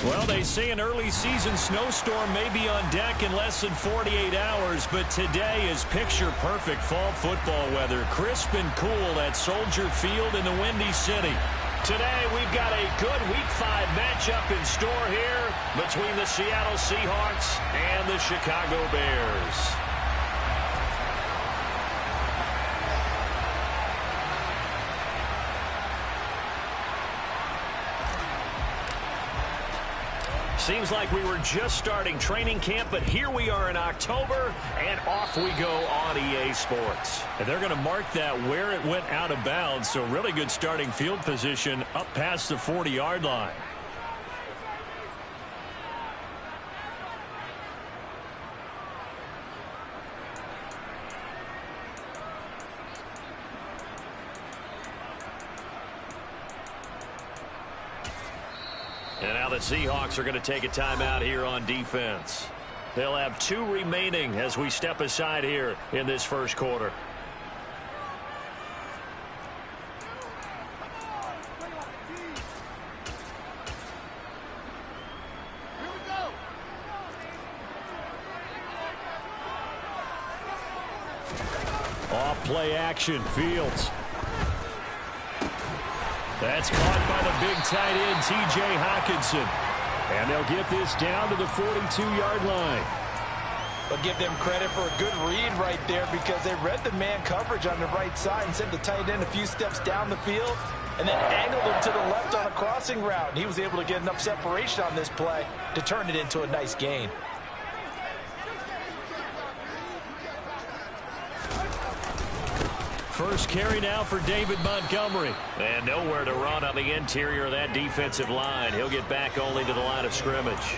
Well, they say an early season snowstorm may be on deck in less than 48 hours, but today is picture-perfect fall football weather. Crisp and cool at Soldier Field in the Windy City. Today, we've got a good Week 5 matchup in store here between the Seattle Seahawks and the Chicago Bears. Seems like we were just starting training camp, but here we are in October, and off we go on EA Sports. And they're going to mark that where it went out of bounds, so really good starting field position up past the 40-yard line. And now the Seahawks are going to take a timeout here on defense. They'll have 2 remaining as we step aside here in this first quarter. Off play action, Fields. That's caught by the big tight end, T.J. Hockenson. And they'll get this down to the 42-yard line. But give them credit for a good read right there because they read the man coverage on the right side and sent the tight end a few steps down the field and then angled him to the left on a crossing route. And he was able to get enough separation on this play to turn it into a nice gain. First carry now for David Montgomery. And nowhere to run on the interior of that defensive line. He'll get back only to the line of scrimmage.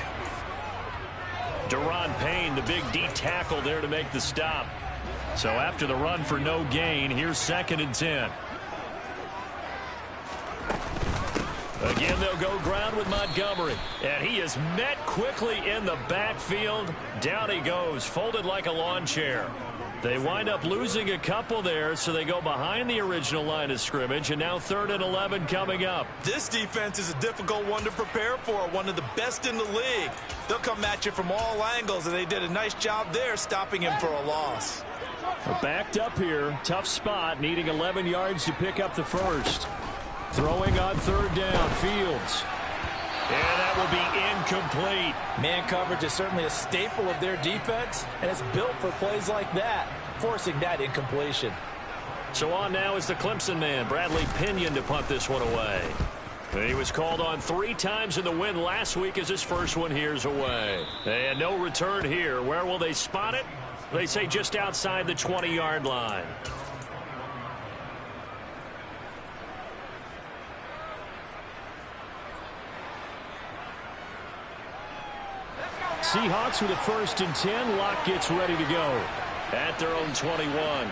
Daron Payne, the big D tackle there to make the stop. So after the run for no gain, here's 2nd and 10. Again, they'll go ground with Montgomery. And he is met quickly in the backfield. Down he goes, folded like a lawn chair. They wind up losing a couple there, so they go behind the original line of scrimmage, and now 3rd and 11 coming up. This defense is a difficult one to prepare for, one of the best in the league. They'll come at you from all angles, and they did a nice job there stopping him for a loss. Backed up here, tough spot, needing 11 yards to pick up the first. Throwing on 3rd down, Fields. And that will be incomplete. Man coverage is certainly a staple of their defense, and it's built for plays like that, forcing that incompletion. So on now is the Clemson man, Bradley Pinion, to punt this one away. He was called on 3 times in the win last week as his first one here's away. And no return here. Where will they spot it? They say just outside the 20-yard line. Seahawks with a 1st and 10. Locke gets ready to go at their own 21.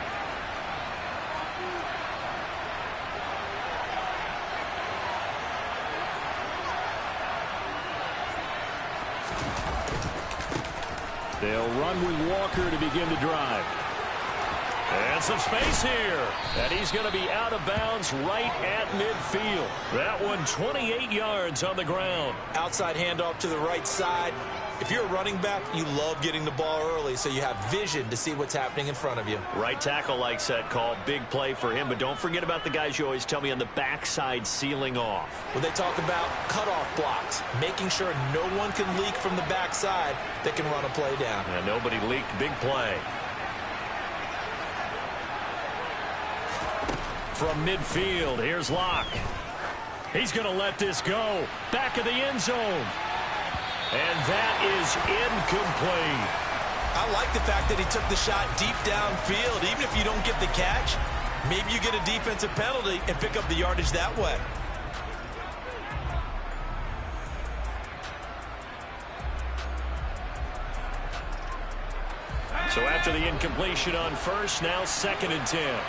They'll run with Walker to begin the drive. And some space here. And he's going to be out of bounds right at midfield. That one 28 yards on the ground. Outside handoff to the right side. If you're a running back, you love getting the ball early so you have vision to see what's happening in front of you. Right tackle likes that call. Big play for him. But don't forget about the guys you always tell me on the backside sealing off. When they talk about cutoff blocks, making sure no one can leak from the backside that can run a play down. And nobody leaked. Big play. From midfield, here's Locke. He's going to let this go. Back of the end zone. And that is incomplete. I like the fact that he took the shot deep downfield. Even if you don't get the catch, maybe you get a defensive penalty and pick up the yardage that way. So after the incompletion on first, now 2nd and 10.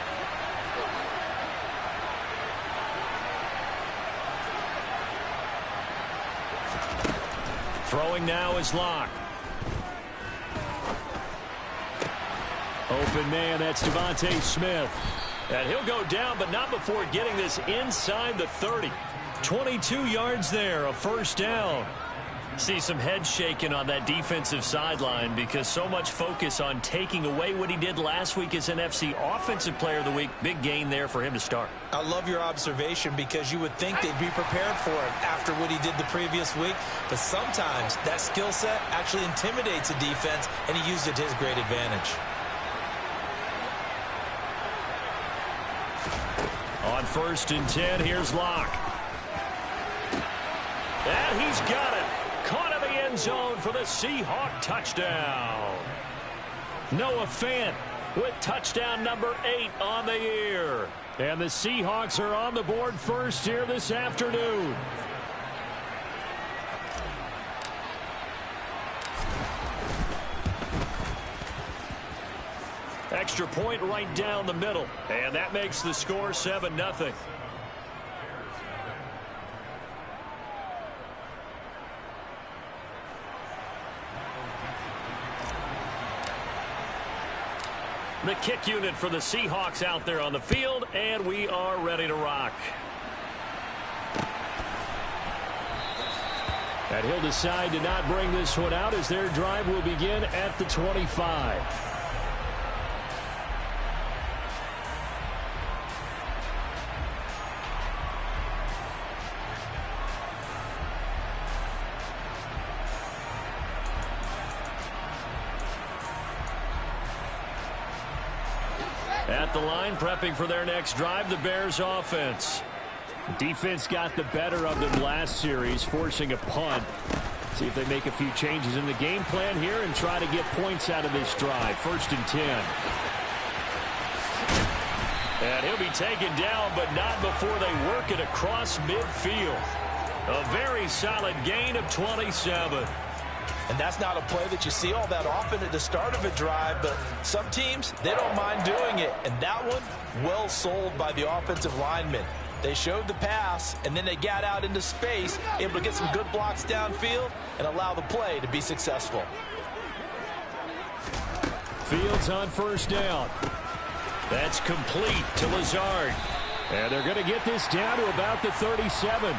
Throwing now is Locke. Open man, that's Devontae Smith. And he'll go down, but not before getting this inside the 30. 22 yards there, a 1st down. See some head shaking on that defensive sideline because so much focus on taking away what he did last week as NFC Offensive Player of the Week. Big gain there for him to start. I love your observation because you would think they'd be prepared for him after what he did the previous week. But sometimes that skill set actually intimidates a defense, and he used it to his great advantage. On 1st and 10, here's Locke. And he's got it. Caught in the end zone for the Seahawks touchdown. Noah Fant with touchdown number 8 on the year. And the Seahawks are on the board first here this afternoon. Extra point right down the middle. And that makes the score 7-0. The kick unit for the Seahawks out there on the field, and we are ready to rock. And he'll decide to not bring this one out as their drive will begin at the 25. At the line, prepping for their next drive, the Bears offense. Defense got the better of them last series, forcing a punt. See if they make a few changes in the game plan here and try to get points out of this drive. 1st and 10. And he'll be taken down, but not before they work it across midfield. A very solid gain of 27. And that's not a play that you see all that often at the start of a drive, but some teams, they don't mind doing it. And that one, well sold by the offensive linemen. They showed the pass, and then they got out into space, able to get some good blocks downfield and allow the play to be successful. Fields on 1st down. That's complete to Lazard. And they're going to get this down to about the 37.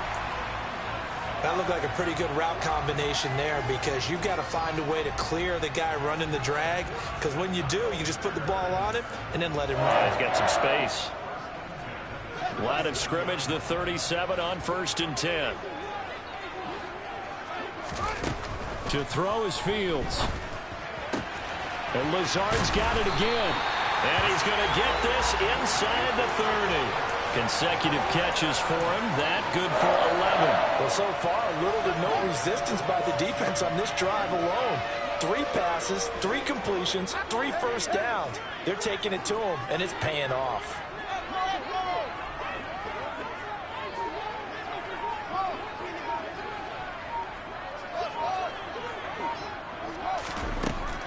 That looked like a pretty good route combination there because you've got to find a way to clear the guy running the drag, because when you do, you just put the ball on him and then let him run. He's got some space. Line of scrimmage, the 37 on 1st and 10. To throw is Fields. And Lazard's got it again. And he's going to get this inside the 30. Consecutive catches for him. That good for 11. Well, so far, little to no resistance by the defense on this drive alone. 3 passes, 3 completions, 3 first downs. They're taking it to him, and it's paying off.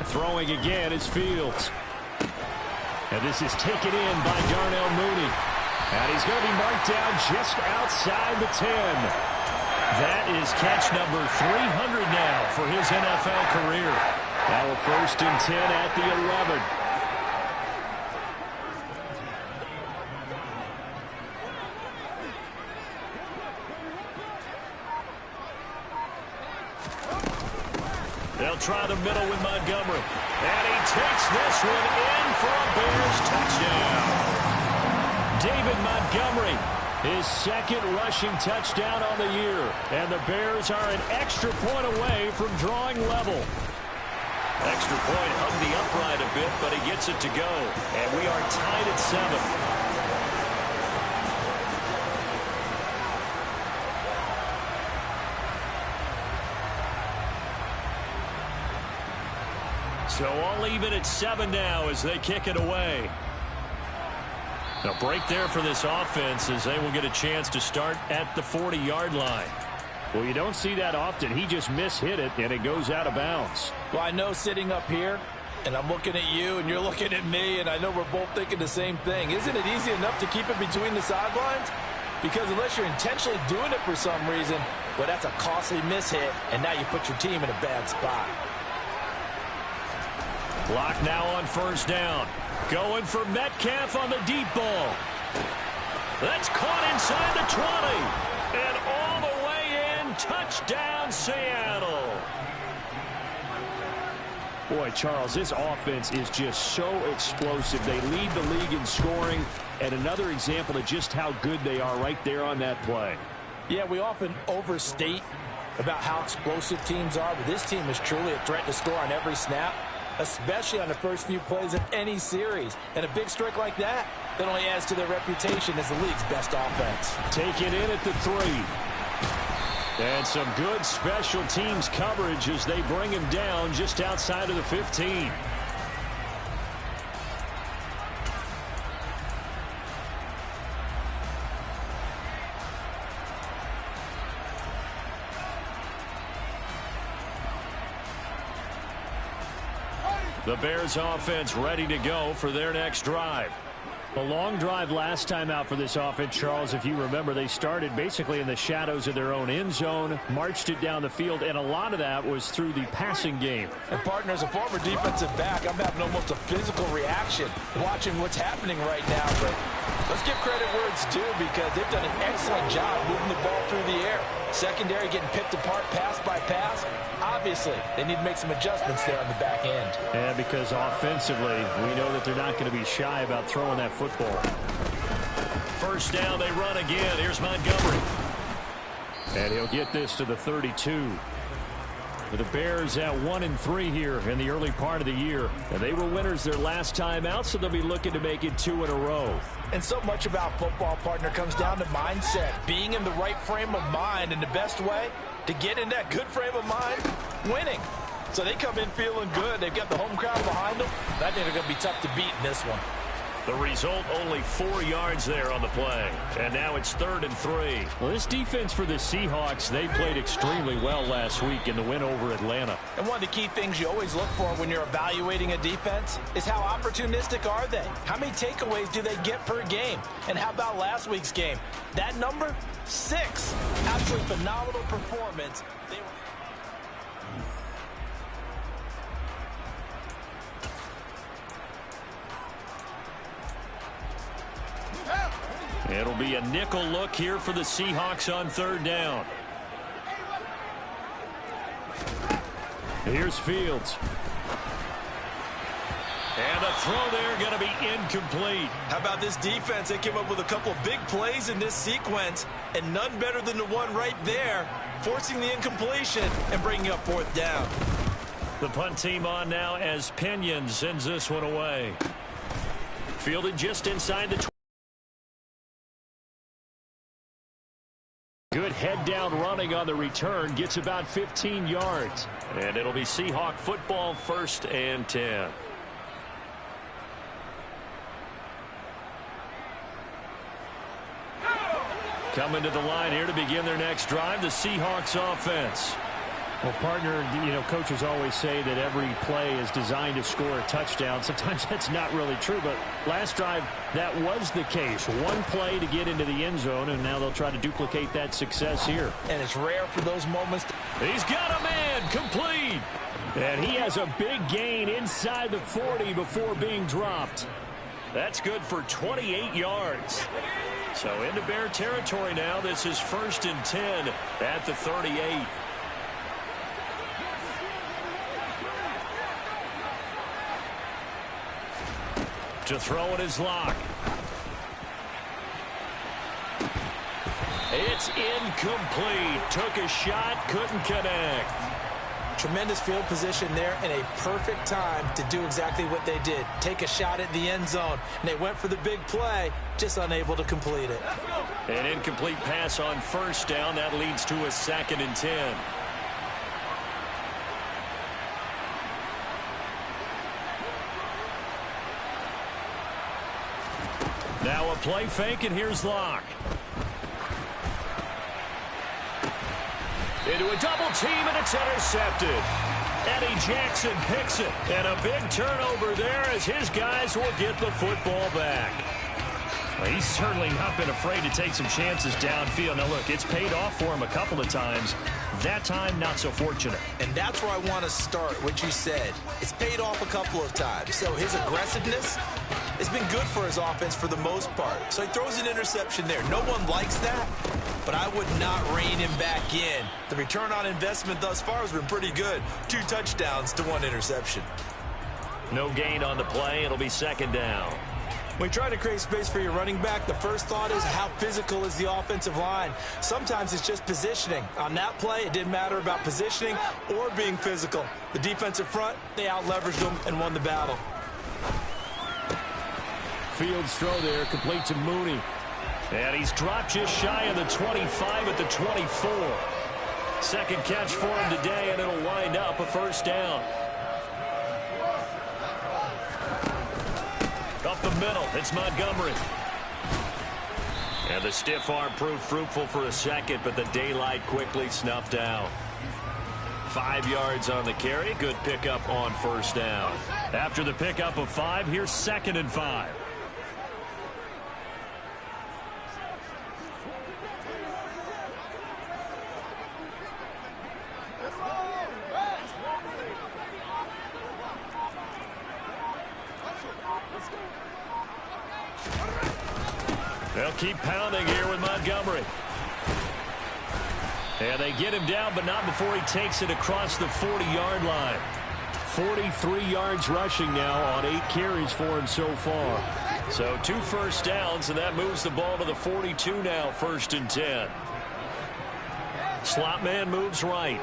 Throwing again is Fields. And this is taken in by Darnell Mooney. And he's going to be marked down just outside the 10. That is catch number 300 now for his NFL career. Now a 1st and 10 at the 11. They'll try the middle with Montgomery. And he takes this one in for a Bears touchdown. David Montgomery, his 2nd rushing touchdown on the year. And the Bears are an extra point away from drawing level. Extra point hugged the upright a bit, but he gets it to go. And we are tied at 7. So all even at 7 now as they kick it away. A break there for this offense as they will get a chance to start at the 40-yard line. Well, you don't see that often. He just mishit it, and it goes out of bounds. Well, I know sitting up here, and I'm looking at you, and you're looking at me, and I know we're both thinking the same thing. Isn't it easy enough to keep it between the sidelines? Because unless you're intentionally doing it for some reason, well, that's a costly mishit, and now you put your team in a bad spot. Clock now on 1st down. Going for Metcalf on the deep ball. That's caught inside the 20. And all the way in, touchdown Seattle. Boy, Charles, this offense is just so explosive. They lead the league in scoring, and another example of just how good they are right there on that play. Yeah, we often overstate about how explosive teams are, but this team is truly a threat to score on every snap, especially on the first few plays of any series. And a big streak like that only adds to their reputation as the league's best offense. Take it in at the 3. And some good special teams coverage as they bring him down just outside of the 15. The Bears offense ready to go for their next drive. A long drive last time out for this offense, Charles. If you remember, they started basically in the shadows of their own end zone, marched it down the field, and a lot of that was through the passing game. And partner, as a former defensive back, I'm having almost a physical reaction watching what's happening right now. But let's give credit where it's due because they've done an excellent job moving the ball through the air. Secondary getting picked apart pass by pass. Obviously, they need to make some adjustments there on the back end. Yeah, because offensively, we know that they're not going to be shy about throwing that football. First down, they run again. Here's Montgomery. And he'll get this to the 32. The Bears at 1-3 here in the early part of the year. And they were winners their last time out, so they'll be looking to make it 2 in a row. And so much about football, partner, comes down to mindset. Being in the right frame of mind, and the best way to get in that good frame of mind, winning. So they come in feeling good. They've got the home crowd behind them. I think they're going to be tough to beat in this one. The result, only 4 yards there on the play. And now it's 3rd and 3. Well, this defense for the Seahawks, they played extremely well last week in the win over Atlanta. And one of the key things you always look for when you're evaluating a defense is how opportunistic are they? How many takeaways do they get per game? And how about last week's game? That number, 6. Absolutely phenomenal performance. It'll be a nickel look here for the Seahawks on 3rd down. Here's Fields. And a throw there going to be incomplete. How about this defense? They came up with a couple of big plays in this sequence, and none better than the one right there, forcing the incompletion and bringing up 4th down. The punt team on now as Pinion sends this one away. Fielded just inside the 20. Good head-down running on the return. Gets about 15 yards. And it'll be Seahawk football, 1st and 10. Coming to the line here to begin their next drive, the Seahawks offense. Well, partner, coaches always say that every play is designed to score a touchdown. Sometimes that's not really true, but last drive, that was the case. One play to get into the end zone, and now they'll try to duplicate that success here. And it's rare for those moments. He's got a man, complete. And he has a big gain inside the 40 before being dropped. That's good for 28 yards. So into Bear territory now. This is 1st and 10 at the 38. To throw it is Locke. It's incomplete. Took a shot, couldn't connect. Tremendous field position there and a perfect time to do exactly what they did. Take a shot at the end zone. And they went for the big play, just unable to complete it. An incomplete pass on 1st down. That leads to a 2nd and 10. Now a play fake, and here's Locke. Into a double team, and it's intercepted. Eddie Jackson picks it. And a big turnover there as his guys will get the football back. Well, he's certainly not been afraid to take some chances downfield. Now, look, it's paid off for him a couple of times. That time, not so fortunate. And that's where I want to start, what you said. It's paid off a couple of times. So his aggressiveness It's been good for his offense for the most part. So he throws an interception there. No one likes that, but I would not rein him back in. The return on investment thus far has been pretty good. 2 touchdowns to 1 interception. No gain on the play. It'll be second down. When you try to create space for your running back, the first thought is how physical is the offensive line. Sometimes it's just positioning. On that play, it didn't matter about positioning or being physical. The defensive front, they out-leveraged them and won the battle. Fields throw there, complete to Mooney. And he's dropped just shy of the 25 at the 24. Second catch for him today, and it'll wind up a first down. Up the middle, it's Montgomery. And the stiff arm proved fruitful for a second, but the daylight quickly snuffed out. 5 yards on the carry. Good pickup on first down. After the pickup of 5, here's 2nd and 5. They'll keep pounding here with Montgomery. And they get him down, but not before he takes it across the 40-yard line. 43 yards rushing now on 8 carries for him so far. So 2 first downs, and that moves the ball to the 42 now, 1st and 10. Slot man moves right.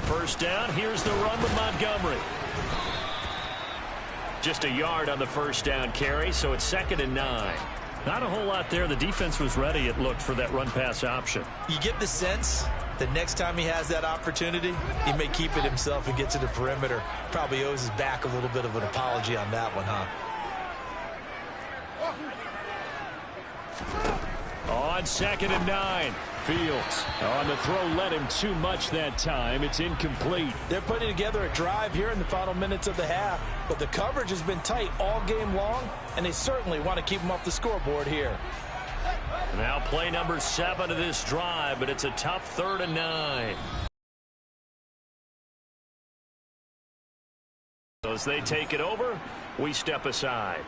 First down, here's the run with Montgomery. Just a yard on the first down carry, so it's 2nd and 9. Not a whole lot there. The defense was ready, it looked, for that run-pass option. You get the sense that next time he has that opportunity, he may keep it himself and get to the perimeter. Probably owes his back a little bit of an apology on that one, huh? On 2nd and 9. Fields on the throw, led him too much that time. It's incomplete. They're putting together a drive here in the final minutes of the half, but the coverage has been tight all game long, and they certainly want to keep them off the scoreboard here. Now play number 7 of this drive, but it's a tough 3rd and 9. As they take it over, we step aside.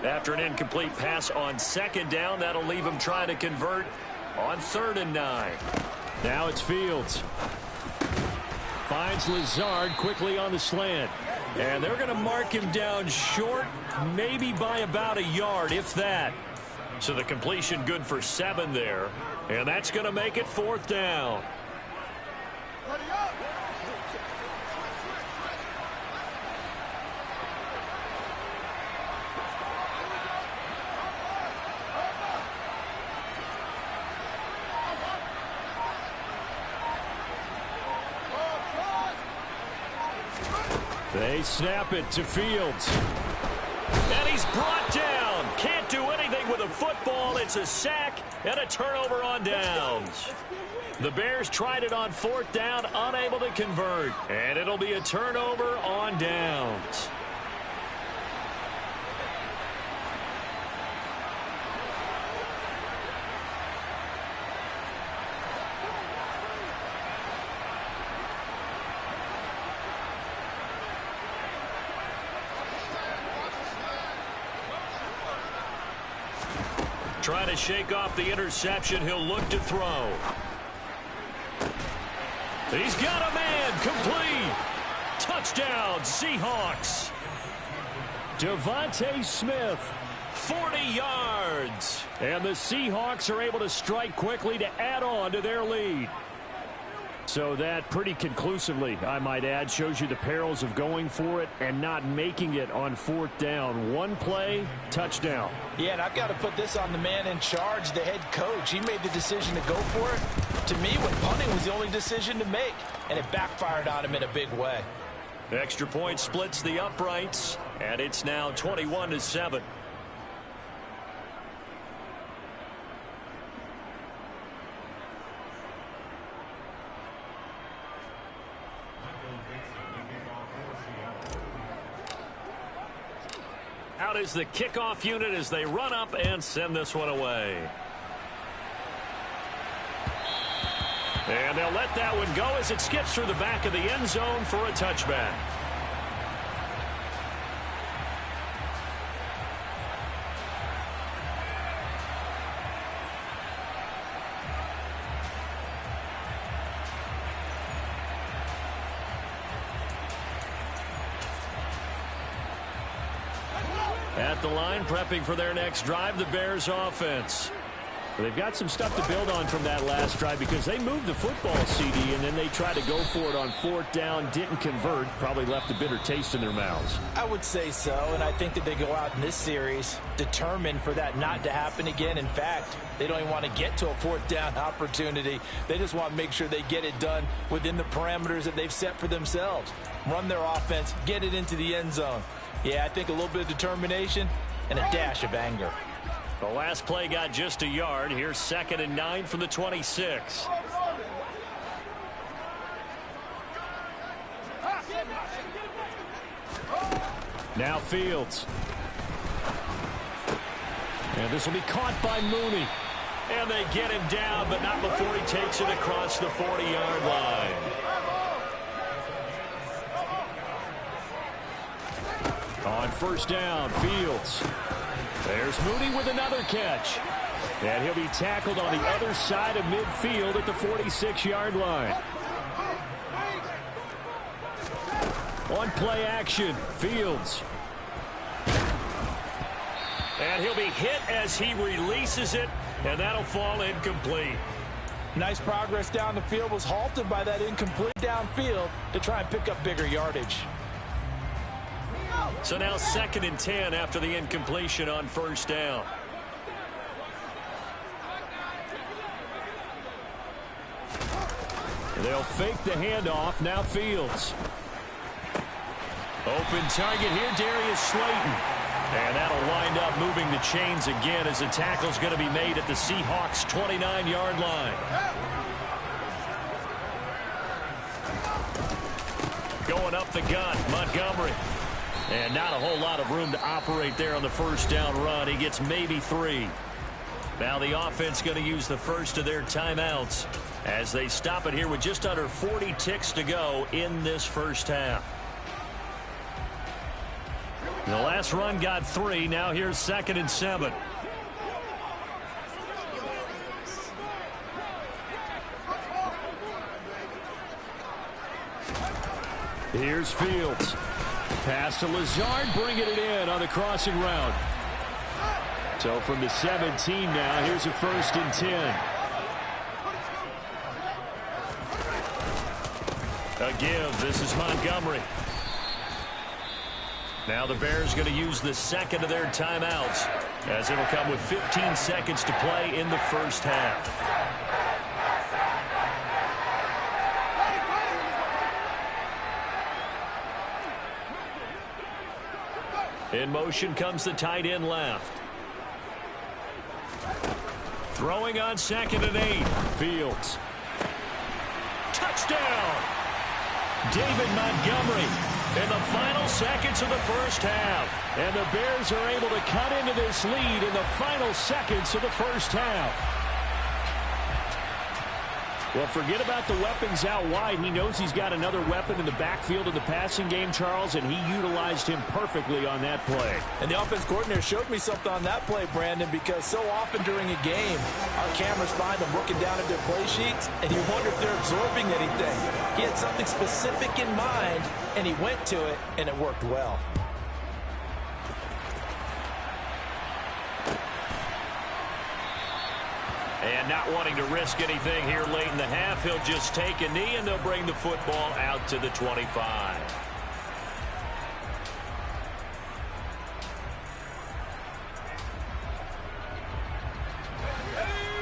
After an incomplete pass on 2nd down, that'll leave him trying to convert on 3rd and 9. Now it's Fields. Finds Lazard quickly on the slant. And they're going to mark him down short, maybe by about a yard, if that. So the completion good for 7 there. And that's going to make it 4th down. They snap it to Fields. And he's brought down. Can't do anything with a football. It's a sack and a turnover on downs. The Bears tried it on 4th down, unable to convert. And it'll be a turnover on downs. Trying to shake off the interception. He'll look to throw. He's got a man. Complete. Touchdown, Seahawks. Devontae Smith, 40 yards. And the Seahawks are able to strike quickly to add on to their lead. So that pretty conclusively, I might add, shows you the perils of going for it and not making it on 4th down. One play, touchdown. Yeah, and I've got to put this on the man in charge, the head coach. He made the decision to go for it. To me, when punting was the only decision to make, and it backfired on him in a big way. Extra point splits the uprights, and it's now 21-7. Out is the kickoff unit as they run up and send this one away. And they'll let that one go as it skips through the back of the end zone for a touchback. At the line, prepping for their next drive, the Bears offense. They've got some stuff to build on from that last drive because they moved the football, CD, and then they tried to go for it on fourth down, didn't convert, probably left a bitter taste in their mouths. I would say so, and I think that they go out in this series determined for that not to happen again. In fact, they don't even want to get to a fourth down opportunity. They just want to make sure they get it done within the parameters that they've set for themselves. Run their offense, get it into the end zone. Yeah, I think a little bit of determination and a dash of anger. The last play got just a yard. Here's 2nd and 9 from the 26. Now Fields. And this will be caught by Mooney. And they get him down, but not before he takes it across the 40-yard line. On first down, Fields. There's Mooney with another catch. And he'll be tackled on the other side of midfield at the 46-yard line. On play action, Fields. And he'll be hit as he releases it, and that'll fall incomplete. Nice progress down the field, was halted by that incomplete downfield to try and pick up bigger yardage. So now 2nd and 10 after the incompletion on first down. They'll fake the handoff. Now Fields. Open target here, Darius Slayton. And that'll wind up moving the chains again as the tackle's going to be made at the Seahawks' 29-yard line. Going up the gut, Montgomery. And not a whole lot of room to operate there on the first down run. He gets maybe 3. Now the offense going to use the first of their timeouts as they stop it here with just under 40 ticks to go in this first half. The last run got 3. Now here's 2nd and 7. Here's Fields. Pass to Lazard, bringing it in on the crossing route. So from the 17 now, here's a 1st and 10. A give. This is Montgomery. Now the Bears going to use the 2nd of their timeouts as it'll come with 15 seconds to play in the first half. In motion comes the tight end left. Throwing on 2nd and 8. Fields. Touchdown! David Montgomery in the final seconds of the first half. And the Bears are able to cut into this lead in the final seconds of the first half. Well, forget about the weapons out wide. He knows he's got another weapon in the backfield of the passing game, Charles, and he utilized him perfectly on that play. And the offense coordinator showed me something on that play, Brandon, because so often during a game, our cameras find them looking down at their play sheets, and you wonder if they're absorbing anything. He had something specific in mind, and he went to it, and it worked well. And not wanting to risk anything here late in the half, he'll just take a knee, and they'll bring the football out to the 25.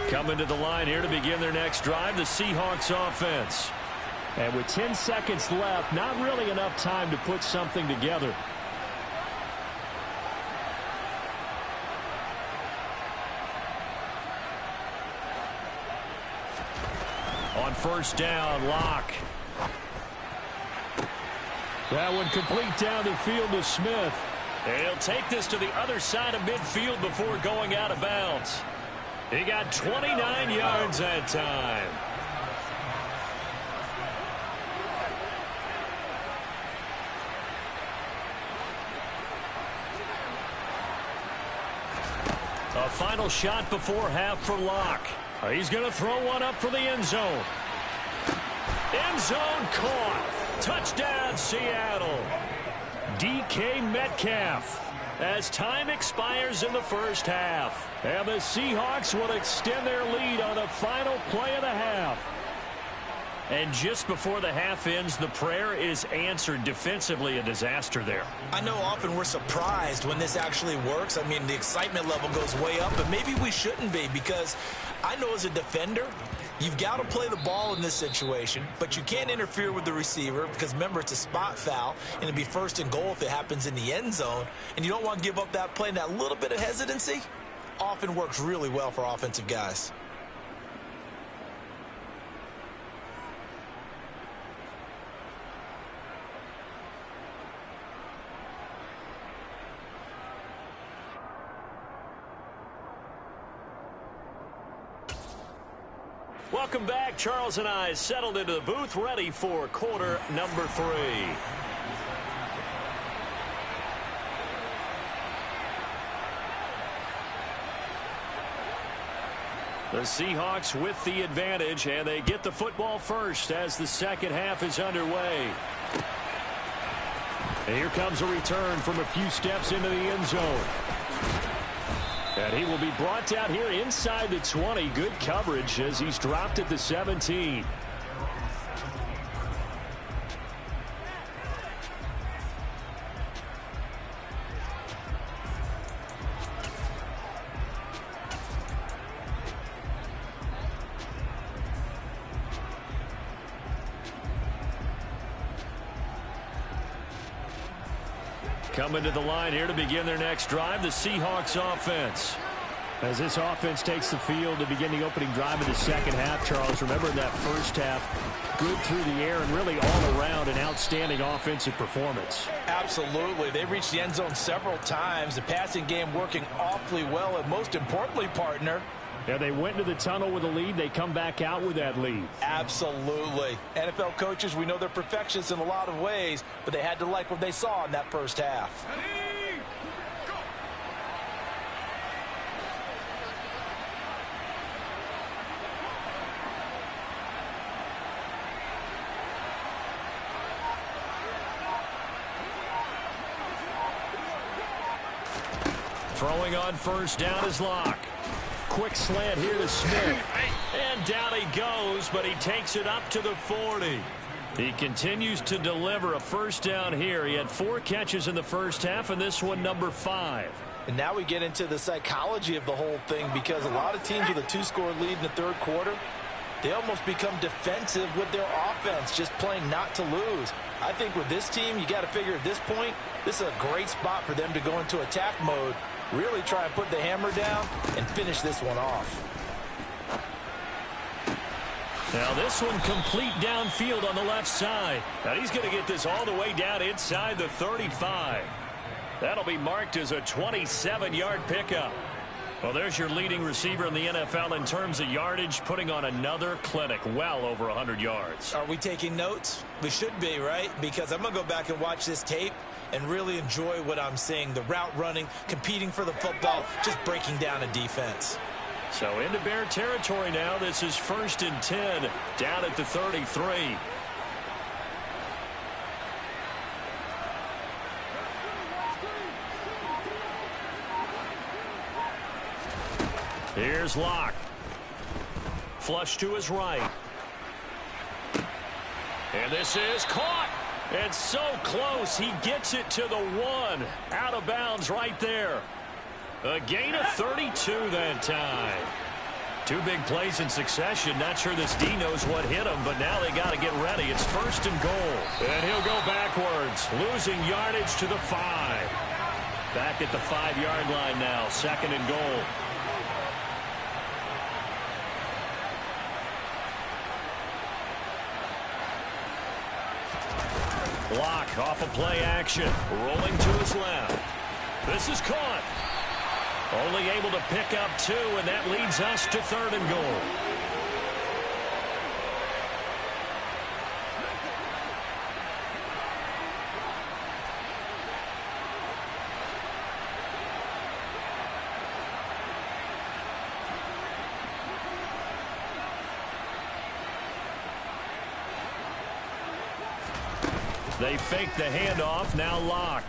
Coming to the line here to begin their next drive, the Seahawks offense. And with 10 seconds left, not really enough time to put something together. On first down, Locke. That one complete down the field to Smith. And he'll take this to the other side of midfield before going out of bounds. He got 29 yards that time. A final shot before half for Locke. He's going to throw one up for the end zone. End zone caught. Touchdown, Seattle. DK Metcalf. As time expires in the first half. And the Seahawks will extend their lead on the final play of the half. And just before the half ends, the prayer is answered. Defensively, a disaster there. I know often we're surprised when this actually works. I mean, the excitement level goes way up, but maybe we shouldn't be, because I know as a defender, you've got to play the ball in this situation, but you can't interfere with the receiver because, remember, it's a spot foul, and it'd be first and goal if it happens in the end zone, and you don't want to give up that play, and that little bit of hesitancy often works really well for offensive guys. Welcome back. Charles and I settled into the booth, ready for quarter number 3. The Seahawks with the advantage, and they get the football first as the second half is underway. And here comes a return from a few steps into the end zone. And he will be brought down here inside the 20. Good coverage as he's dropped at the 17. Coming to the line here to begin their next drive, the Seahawks offense. As this offense takes the field to begin the opening drive of the second half, Charles, remember in that first half, good through the air and really all around an outstanding offensive performance. Absolutely. They reached the end zone several times. The passing game working awfully well, and most importantly, partner, yeah, they went into the tunnel with a lead. They come back out with that lead. Absolutely. NFL coaches, we know they're perfectionists in a lot of ways, but they had to like what they saw in that first half. Throwing on first down is Locke. Quick slant here to Smith. And down he goes, but he takes it up to the 40. He continues to deliver a first down here. He had 4 catches in the first half, and this one number 5. And now we get into the psychology of the whole thing, because a lot of teams with a 2-score lead in the third quarter, they almost become defensive with their offense, just playing not to lose. I think with this team, you got to figure at this point, this is a great spot for them to go into attack mode, really try and put the hammer down and finish this one off. Now this one complete downfield on the left side. Now he's going to get this all the way down inside the 35. That'll be marked as a 27-yard pickup. Well, there's your leading receiver in the NFL in terms of yardage, putting on another clinic, well over 100 yards. Are we taking notes? We should be, right? Because I'm going to go back and watch this tape and really enjoy what I'm seeing. The route running, competing for the football, just breaking down a defense. So into Bear territory now. This is 1st and 10 down at the 33. Here's Locke. Flush to his right. And this is caught. It's so close. He gets it to the 1. Out of bounds right there. A gain of 32 that time. 2 big plays in succession. Not sure this D knows what hit him, but now they got to get ready. It's 1st and goal. And he'll go backwards, losing yardage to the 5. Back at the 5-yard line now, 2nd and goal. Locke off of play action, rolling to his left. This is caught. Only able to pick up 2, and that leads us to 3rd and goal. They fake the handoff, now lock.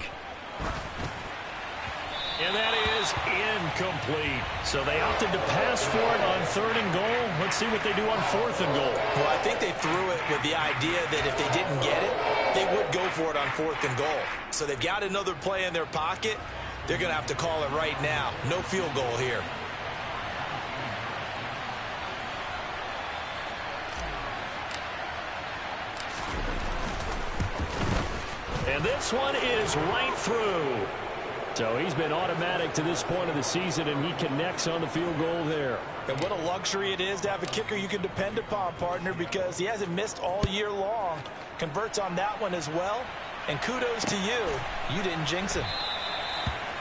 And that is incomplete. So they opted to pass for it on 3rd and goal. Let's see what they do on 4th and goal. Well, I think they threw it with the idea that if they didn't get it, they would go for it on 4th and goal. So they've got another play in their pocket. They're going to have to call it right now. No field goal here. And this one is right through. So he's been automatic to this point of the season, and he connects on the field goal there. And what a luxury it is to have a kicker you can depend upon, partner, because he hasn't missed all year long. Converts on that one as well. And kudos to you. You didn't jinx him.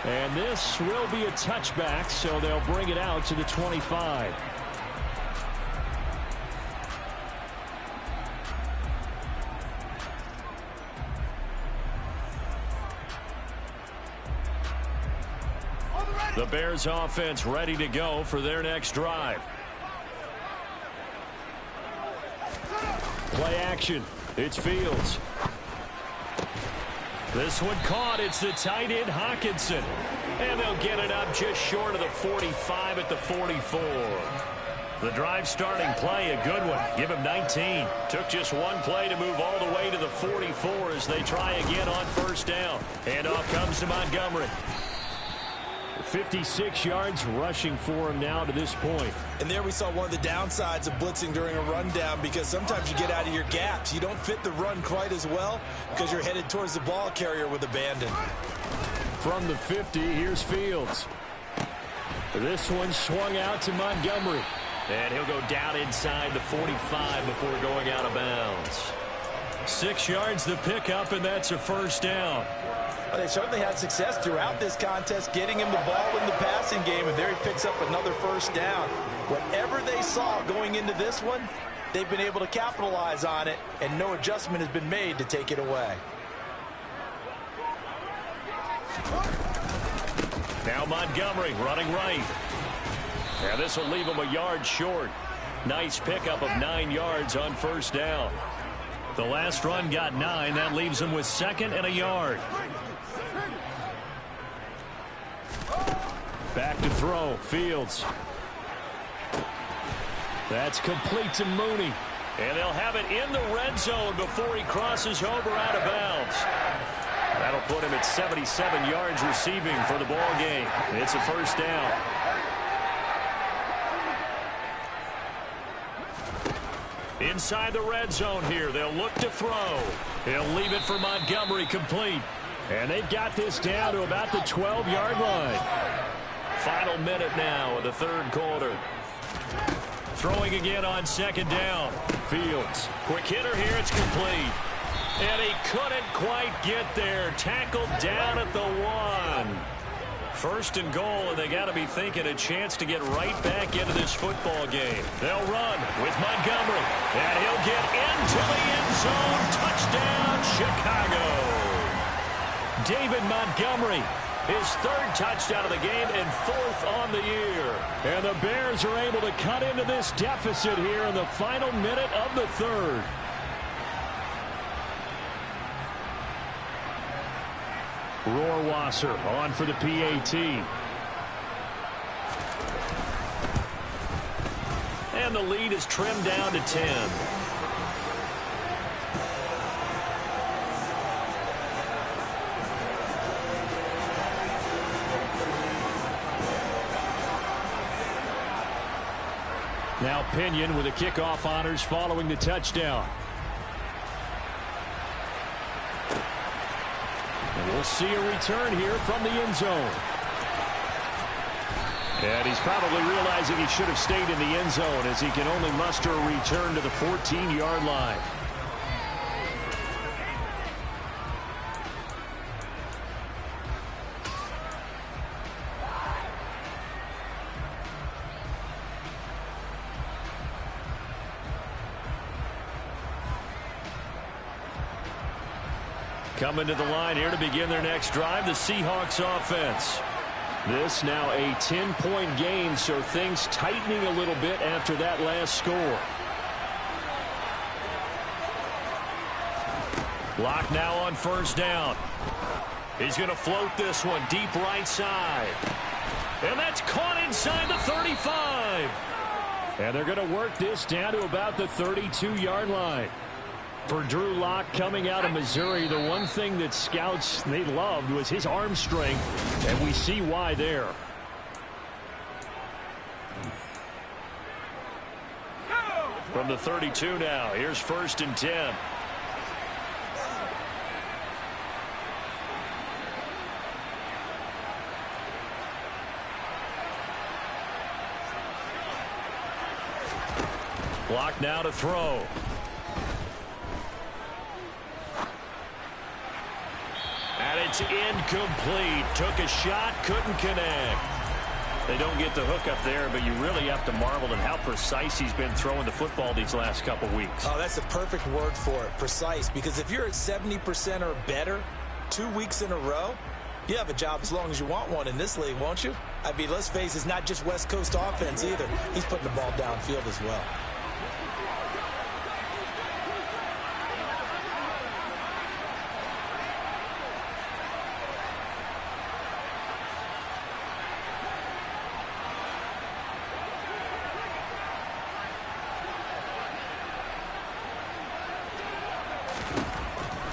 And this will be a touchback, so they'll bring it out to the 25. The Bears offense ready to go for their next drive. Play action. It's Fields. This one caught. It's the tight end, Hawkinson. And they'll get it up just short of the 45 at the 44. The drive starting play, a good one. Give him 19. Took just one play to move all the way to the 44 as they try again on 1st down. Handoff comes to Montgomery. 56 yards rushing for him now to this point. And there we saw one of the downsides of blitzing during a rundown, because sometimes you get out of your gaps. You don't fit the run quite as well because you're headed towards the ball carrier with abandon. From the 50, here's Fields. This one swung out to Montgomery. And he'll go down inside the 45 before going out of bounds. 6 yards the pickup, and that's a 1st down. Well, they certainly had success throughout this contest getting him the ball in the passing game, and there he picks up another 1st down. Whatever they saw going into this one, they've been able to capitalize on it, and no adjustment has been made to take it away. Now Montgomery running right. Now this will leave him a yard short. Nice pickup of 9 yards on 1st down. The last run got 9. That leaves him with 2nd and a yard. Back to throw. Fields. That's complete to Mooney. And they'll have it in the red zone before he crosses over out of bounds. That'll put him at 77 yards receiving for the ball game. It's a 1st down. Inside the red zone here. They'll look to throw. He'll leave it for Montgomery complete. And they've got this down to about the 12-yard line. Final minute now of the 3rd quarter. Throwing again on 2nd down. Fields. Quick hitter here. It's complete. And he couldn't quite get there. Tackled down at the 1. 1st and goal, and they got to be thinking a chance to get right back into this football game. They'll run with Montgomery. And he'll get into the end zone. Touchdown, Chicago. David Montgomery, his 3rd touchdown of the game and 4th on the year. And the Bears are able to cut into this deficit here in the final minute of the 3rd. Rohrwasser on for the PAT. And the lead is trimmed down to 10. Now Pinion with the kickoff honors following the touchdown. And we'll see a return here from the end zone. And he's probably realizing he should have stayed in the end zone as he can only muster a return to the 14-yard line. Coming to the line here to begin their next drive, the Seahawks offense. This now a 10-point game, so things tightening a little bit after that last score. Lock now on first down. He's going to float this one deep right side. And that's caught inside the 35. And they're going to work this down to about the 32-yard line. For Drew Lock coming out of Missouri, the one thing that scouts they loved was his arm strength, and we see why there. From the 32 now, here's 1st and 10. Lock now to throw. And it's incomplete. Took a shot, couldn't connect. They don't get the hook up there, but you really have to marvel at how precise he's been throwing the football these last couple weeks. Oh, that's the perfect word for it, precise. Because if you're at 70% or better 2 weeks in a row, you have a job as long as you want one in this league, won't you? I mean, let's face it, it's not just West Coast offense either. He's putting the ball downfield as well.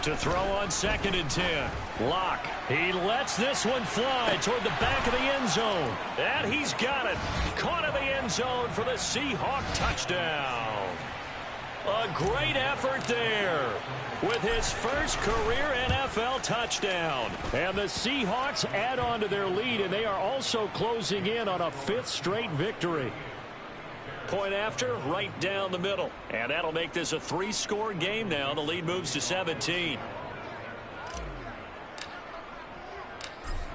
To throw on 2nd and 10. Lock. He lets this one fly toward the back of the end zone. And he's got it. Caught in the end zone for the Seahawk touchdown. A great effort there with his first career NFL touchdown. And the Seahawks add on to their lead, and they are also closing in on a 5th straight victory. Point after, right down the middle. And that'll make this a 3-score game now. The lead moves to 17.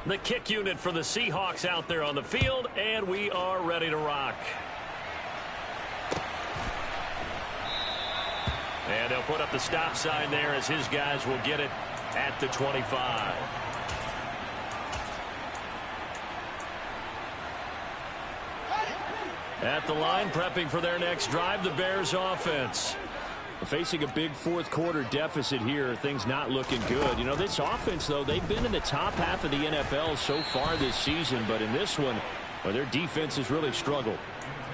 The kick unit for the Seahawks out there on the field, and we are ready to rock. And they'll put up the stop sign there as his guys will get it at the 25. At the line, prepping for their next drive, the Bears offense. Facing a big fourth-quarter deficit here, things not looking good. You know, this offense, though, they've been in the top half of the NFL so far this season, but in this one, well, their defense has really struggled.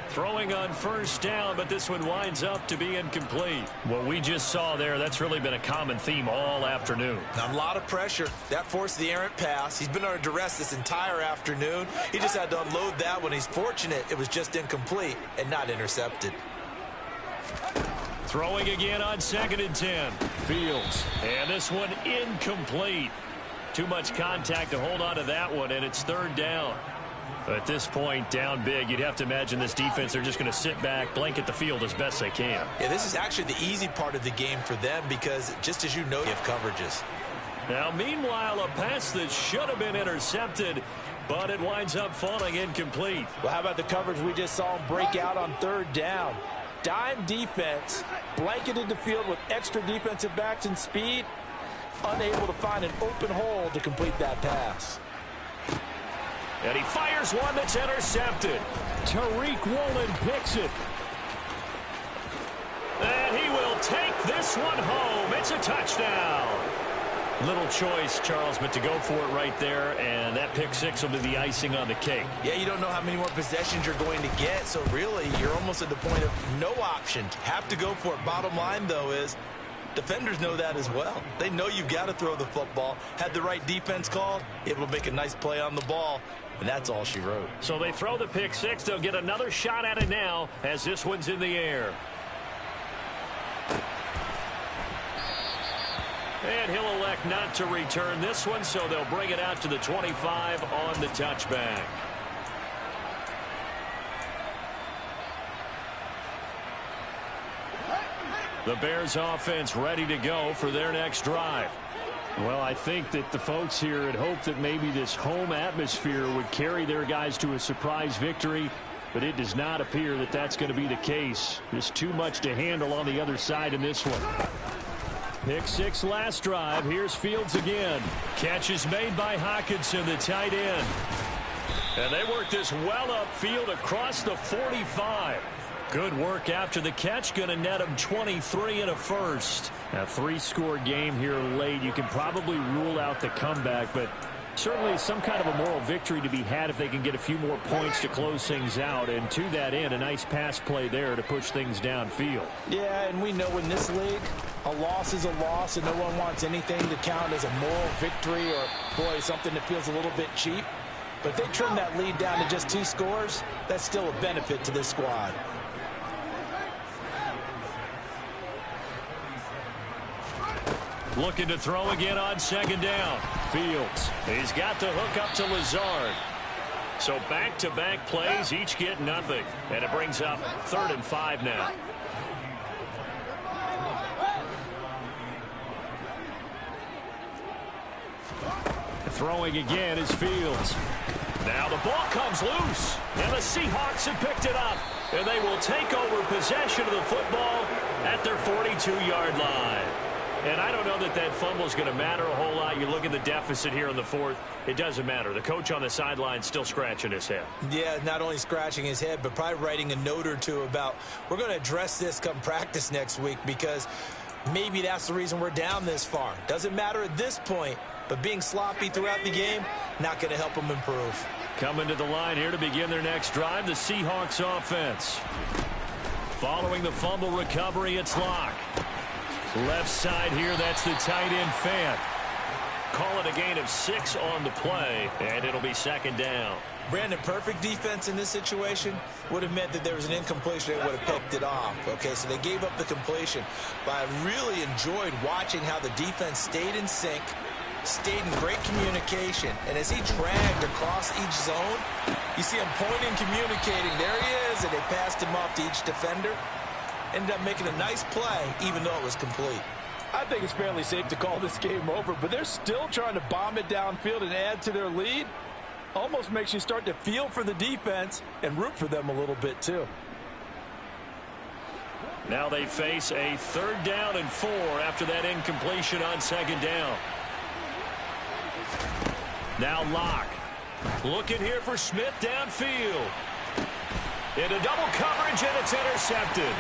Throwing on first down, but this one winds up to be incomplete. What we just saw there, that's really been a common theme all afternoon. A lot of pressure. That forced the errant pass. He's been under duress this entire afternoon. He just had to unload that one. He's fortunate it was just incomplete and not intercepted. Throwing again on 2nd and 10. Fields. And this one incomplete. Too much contact to hold on to that one, and it's 3rd down. At this point, down big, you'd have to imagine this defense, they're just going to sit back, blanket the field as best they can. Yeah, this is actually the easy part of the game for them because, just as you know, you have coverages. Now, meanwhile, a pass that should have been intercepted, but it winds up falling incomplete. Well, how about the coverage we just saw him break out on 3rd down? Dime defense, blanketed the field with extra defensive backs and speed, unable to find an open hole to complete that pass. And he fires one that's intercepted. Tariq Woolen picks it. And he will take this one home. It's a touchdown. Little choice, Charles, but to go for it right there, and that pick six will be the icing on the cake. Yeah, you don't know how many more possessions you're going to get, so really you're almost at the point of no option. Have to go for it. Bottom line, though, is defenders know that as well. They know you've got to throw the football. Had the right defense called, able to make a nice play on the ball, and that's all she wrote. So they throw the pick six. They'll get another shot at it now as this one's in the air. And he'll elect not to return this one, so they'll bring it out to the 25 on the touchback. The Bears offense ready to go for their next drive. Well, I think that the folks here had hoped that maybe this home atmosphere would carry their guys to a surprise victory, but it does not appear that that's going to be the case. There's too much to handle on the other side in this one. Pick six last drive. Here's Fields again. Catch is made by Hockenson, the tight end. And they work this well upfield across the 45. Good work after the catch. Going to net him 23 and a first. A 3-score game here late. You can probably rule out the comeback, but certainly some kind of a moral victory to be had if they can get a few more points to close things out. And to that end, a nice pass play there to push things downfield. Yeah, and we know in this league, a loss is a loss, and no one wants anything to count as a moral victory or, boy, something that feels a little bit cheap. But if they trim that lead down to just 2 scores, that's still a benefit to this squad. Looking to throw again on second down. Fields. He's got the hook up to Lazard. So back-to-back plays, each get nothing. And it brings up 3rd and 5 now. Throwing again is Fields. Now the ball comes loose. And the Seahawks have picked it up. And they will take over possession of the football at their 42-yard line. And I don't know that that fumble is going to matter a whole lot. You look at the deficit here in the 4th. It doesn't matter. The coach on the sideline still scratching his head. Yeah, not only scratching his head, but probably writing a note or two about we're going to address this come practice next week because maybe that's the reason we're down this far. Doesn't matter at this point, but being sloppy throughout the game, not going to help them improve. Coming to the line here to begin their next drive, the Seahawks offense. Following the fumble recovery, it's Locke. Left side here, that's the tight end Fant. Call it a gain of 6 on the play, and it'll be 2nd down. Brandon, perfect defense in this situation would have meant that there was an incompletion. They would have picked it off. Okay, so they gave up the completion. But I really enjoyed watching how the defense stayed in sync, stayed in great communication. And as he dragged across each zone, you see him pointing, communicating. There he is, and they passed him off to each defender. Ended up making a nice play, even though it was complete. I think it's fairly safe to call this game over, but they're still trying to bomb it downfield and add to their lead. Almost makes you start to feel for the defense and root for them a little bit, too. Now they face a 3rd down and 4 after that incompletion on 2nd down. Now Locke. Looking here for Smith downfield. Into double coverage, and it's intercepted.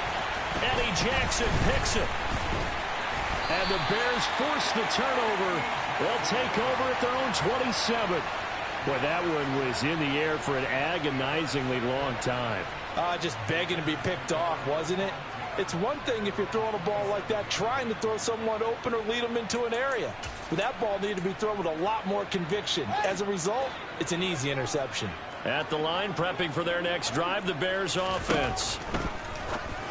Eddie Jackson picks it. And the Bears force the turnover. They'll take over at their own 27. Boy, that one was in the air for an agonizingly long time. Just begging to be picked off, wasn't it? It's one thing if you're throwing a ball like that, trying to throw someone open or lead them into an area. But that ball needed to be thrown with a lot more conviction. As a result, it's an easy interception. At the line, prepping for their next drive, the Bears offense.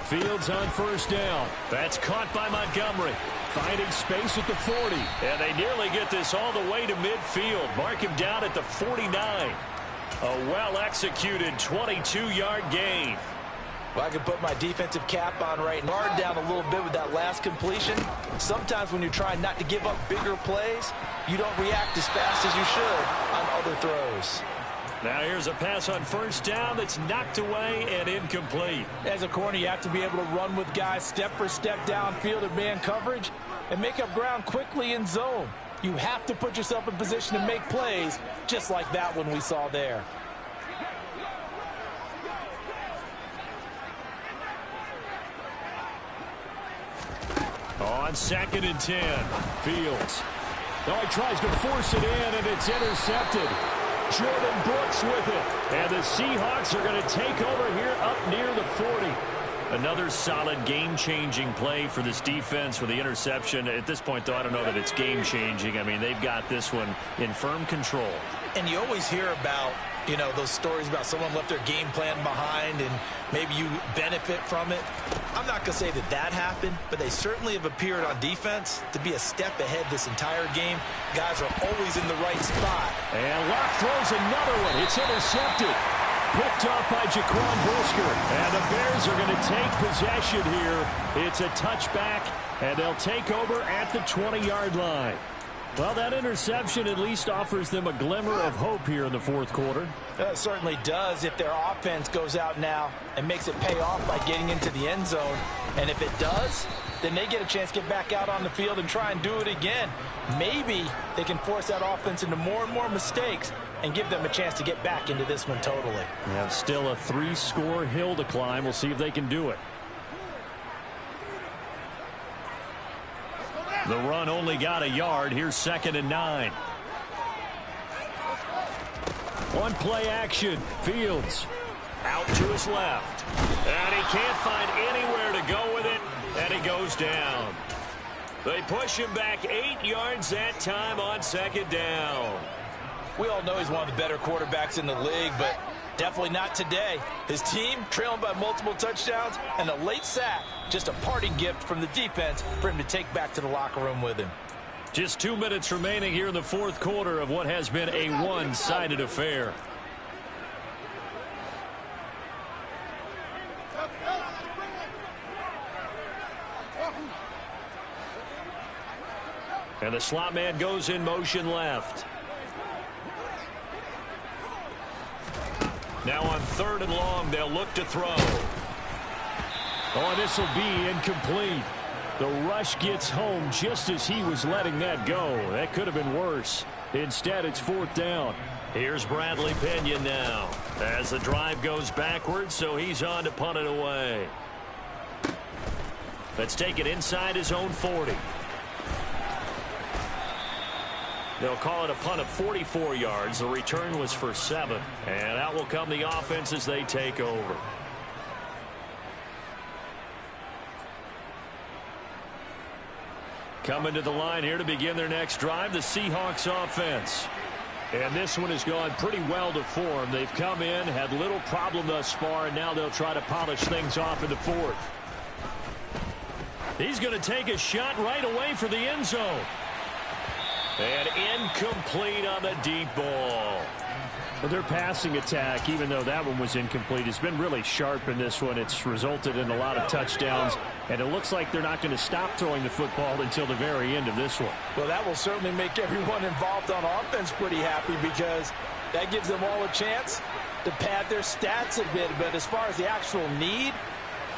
Fields on 1st down. That's caught by Montgomery. Finding space at the 40. And they nearly get this all the way to midfield. Mark him down at the 49. A well-executed 22-yard gain. Well, I can put my defensive cap on right now. Guard down a little bit with that last completion. Sometimes when you're trying not to give up bigger plays, you don't react as fast as you should on other throws. Now here's a pass on 1st down that's knocked away and incomplete. As a corner, you have to be able to run with guys step for step downfield in man coverage and make up ground quickly in zone. You have to put yourself in position to make plays, just like that one we saw there. On 2nd and 10, Fields. Oh, he tries to force it in, and it's intercepted. Jordan Brooks with it. And the Seahawks are going to take over here up near the 40. Another solid game-changing play for this defense with the interception. At this point, though, I don't know that it's game-changing. I mean, they've got this one in firm control. And you always hear about, you know, those stories about someone left their game plan behind and maybe you benefit from it. I'm not going to say that that happened, but they certainly have appeared on defense to be a step ahead this entire game. Guys are always in the right spot. And Locke throws another one. It's intercepted. Picked off by Jaquan Brisker. And the Bears are going to take possession here. It's a touchback, and they'll take over at the 20-yard line. Well, that interception at least offers them a glimmer of hope here in the 4th quarter. It certainly does if their offense goes out now and makes it pay off by getting into the end zone. And if it does, then they get a chance to get back out on the field and try and do it again. Maybe they can force that offense into more and more mistakes and give them a chance to get back into this one totally. We have still a 3-score hill to climb. We'll see if they can do it. The run only got a yard. Here's 2nd and 9. One play action. Fields out to his left. And he can't find anywhere to go with it. And he goes down. They push him back 8 yards that time on 2nd down. We all know he's one of the better quarterbacks in the league, but definitely not today. His team trailing by multiple touchdowns and a late sack. Just a parting gift from the defense for him to take back to the locker room with him. Just 2 minutes remaining here in the 4th quarter of what has been a one-sided affair. And the slot man goes in motion left. Now on 3rd and long, they'll look to throw. Oh, this will be incomplete. The rush gets home just as he was letting that go. That could have been worse. Instead, it's 4th down. Here's Bradley Pinion now as the drive goes backwards, so he's on to punt it away. Let's take it inside his own 40. They'll call it a punt of 44 yards. The return was for 7. And out will come the offense as they take over. Coming to the line here to begin their next drive, the Seahawks offense. And this one has gone pretty well to form. They've come in, had little problem thus far, and now they'll try to polish things off in the 4th. He's going to take a shot right away for the end zone. And incomplete on the deep ball. But their passing attack, even though that one was incomplete, has been really sharp in this one. It's resulted in a lot of touchdowns, and it looks like they're not going to stop throwing the football until the very end of this one. Well, that will certainly make everyone involved on offense pretty happy because that gives them all a chance to pad their stats a bit. But as far as the actual need,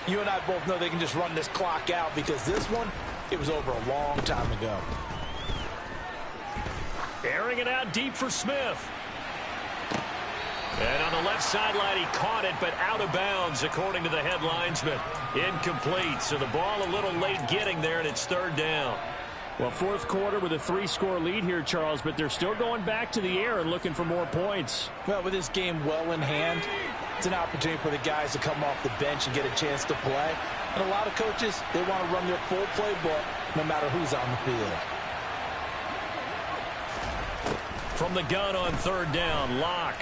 you and I both know they can just run this clock out because this one, it was over a long time ago. Airing it out deep for Smith. And on the left sideline, he caught it, but out of bounds, according to the head linesman. Incomplete, so the ball a little late getting there, and it's 3rd down. Well, 4th quarter with a 3-score lead here, Charles, but they're still going back to the air and looking for more points. Well, with this game well in hand, it's an opportunity for the guys to come off the bench and get a chance to play. And a lot of coaches, they want to run their full playbook no matter who's on the field. From the gun on 3rd down, Locke.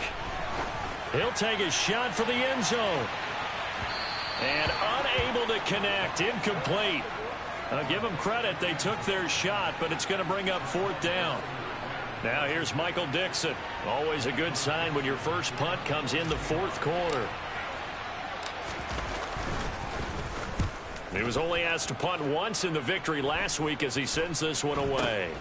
He'll take a shot for the end zone. And unable to connect. Incomplete. I'll give them credit. They took their shot, but it's going to bring up 4th down. Now here's Michael Dixon. Always a good sign when your first punt comes in the 4th quarter. He was only asked to punt once in the victory last week as he sends this one away.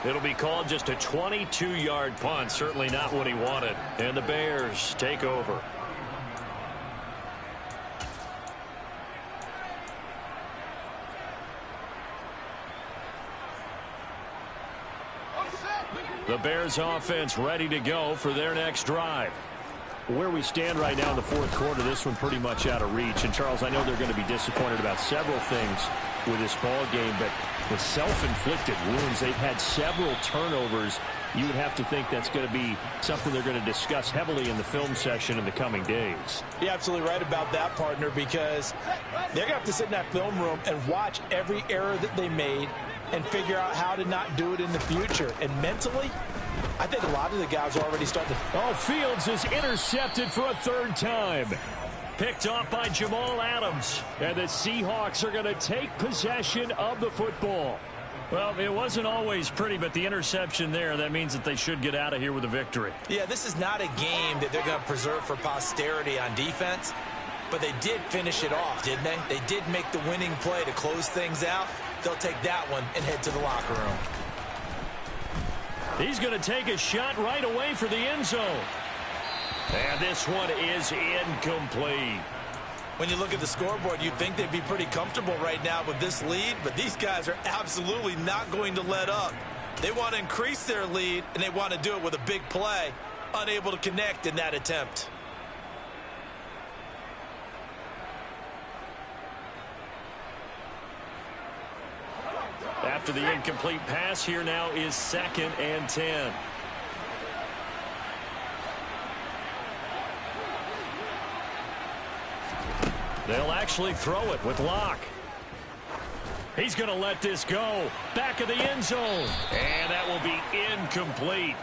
It'll be called just a 22-yard punt. Certainly not what he wanted. And the Bears take over. The Bears offense ready to go for their next drive. Where we stand right now in the 4th quarter, this one pretty much out of reach. And, Charles, I know they're going to be disappointed about several things with this ball game, but with self-inflicted wounds, they've had several turnovers. You would have to think that's going to be something they're going to discuss heavily in the film session in the coming days. You're absolutely right about that, partner, because they're going to have to sit in that film room and watch every error that they made and figure out how to not do it in the future. And mentally, I think a lot of the guys are already starting to... Oh, Fields is intercepted for a 3rd time. Picked off by Jamal Adams. And the Seahawks are going to take possession of the football. Well, it wasn't always pretty, but the interception there, that means that they should get out of here with a victory. Yeah, this is not a game that they're going to preserve for posterity on defense, but they did finish it off, didn't they? They did make the winning play to close things out. They'll take that one and head to the locker room. He's going to take a shot right away for the end zone. And this one is incomplete. When you look at the scoreboard, you'd think they'd be pretty comfortable right now with this lead, but these guys are absolutely not going to let up. They want to increase their lead, and they want to do it with a big play. Unable to connect in that attempt. After the incomplete pass, here now is 2nd and 10. They'll actually throw it with Locke. He's going to let this go. Back of the end zone. And that will be incomplete.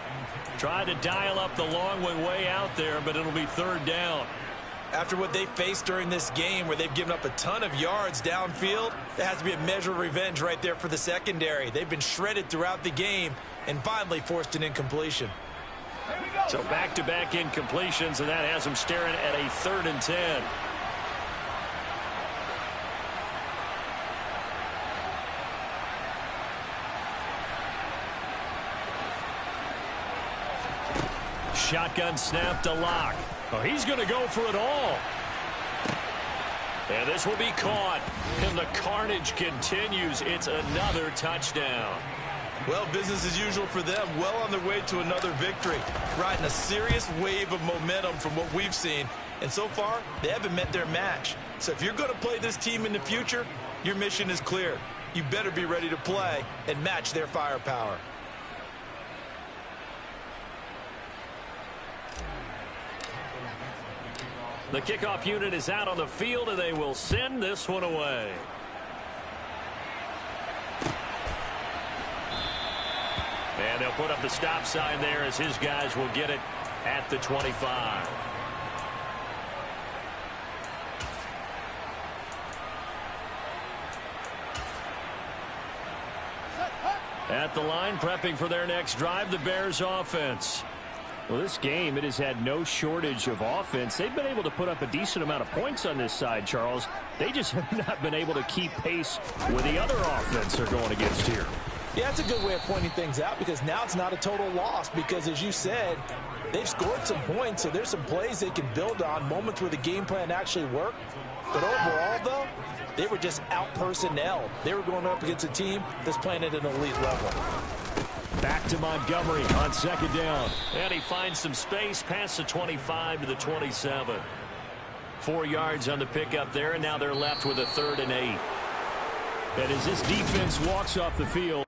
Tried to dial up the long way out there, but it'll be 3rd down. After what they faced during this game where they've given up a ton of yards downfield, there has to be a measure of revenge right there for the secondary. They've been shredded throughout the game and finally forced an incompletion. So back-to-back incompletions, and that has them staring at a 3rd and 10. Shotgun snap to Locke. Oh, he's going to go for it all. And this will be caught. And the carnage continues. It's another touchdown. Well, business as usual for them. Well on their way to another victory. Riding a serious wave of momentum from what we've seen. And so far, they haven't met their match. So if you're going to play this team in the future, your mission is clear. You better be ready to play and match their firepower. The kickoff unit is out on the field, and they will send this one away. And they'll put up the stop sign there as his guys will get it at the 25. At the line, prepping for their next drive, the Bears offense. Well, this game, it has had no shortage of offense. They've been able to put up a decent amount of points on this side, Charles. They just have not been able to keep pace with the other offense they're going against here. Yeah, that's a good way of pointing things out because now it's not a total loss because, as you said, they've scored some points, so there's some plays they can build on, moments where the game plan actually worked. But overall, though, they were just out-personnel. They were going up against a team that's playing at an elite level. Back to Montgomery on 2nd down. And he finds some space past the 25 to the 27. 4 yards on the pickup there, and now they're left with a 3rd and 8. And as this defense walks off the field,